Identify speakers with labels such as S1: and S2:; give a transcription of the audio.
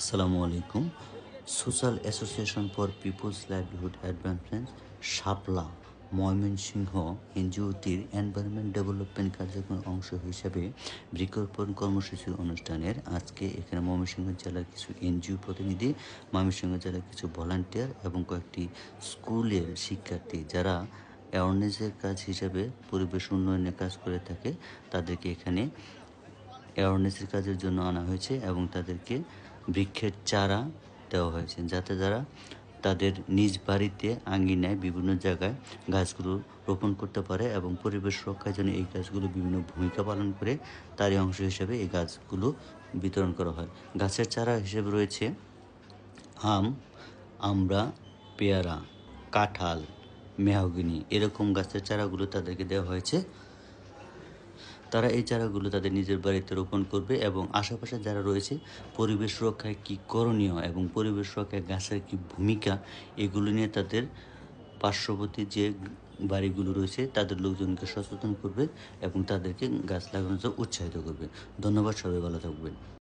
S1: আসসালামু আলাইকুম। Social association for people's livelihood advancement Shapla Mymensingh এনজিওটির এনভায়রনমেন্ট ডেভেলপমেন্ট কার্যক্রমের অংশ হিসেবে বৃক্ষরোপণ কর্মসূচির অনুষ্ঠানের আজকে এখানে ময়মনসিংহ জেলার কিছু এনজিও প্রতিনিধি, ময়মনসিংহ জেলার কিছু ভলান্টিয়ার এবং কয়েকটি স্কুলের শিক্ষার্থী যারা অ্যাওয়ারনেসের কাজ হিসেবে পরিবেশ উন্নয়নের কাজ করে থাকে তাদেরকে এখানে অ্যাওয়ারনেসের কাজের জন্য আনা হয়েছে এবং তাদেরকে বৃক্ষের চারা দেওয়া হয়েছে যাতে তারা তাদের নিজ বাড়িতে আঙ্গিনায় বিভিন্ন জায়গায় গাছগুলো রোপণ করতে পারে এবং পরিবেশ রক্ষার জন্য এই গাছগুলো বিভিন্ন ভূমিকা পালন করে তারই অংশ হিসেবে এই গাছগুলো বিতরণ করা হয়। গাছের চারা হিসেবে রয়েছে আম, আমড়া, পেয়ারা, কাঁঠাল, মেহগিনি এরকম গাছের চারাগুলো তাদেরকে দেওয়া হয়েছে। তারা এই চারাগুলো তাদের নিজের বাড়িতে রোপণ করবে এবং আশেপাশে যারা রয়েছে পরিবেশ রক্ষায় কী করণীয় এবং পরিবেশ রক্ষায় গাছের কী ভূমিকা এগুলো নিয়ে তাদের পার্শ্ববর্তী যে বাড়িগুলো রয়েছে তাদের লোকজনকে সচেতন করবে এবং তাদেরকে গাছ লাগানোর জন্য উৎসাহিত করবে। ধন্যবাদ, সবাই ভালো থাকবেন।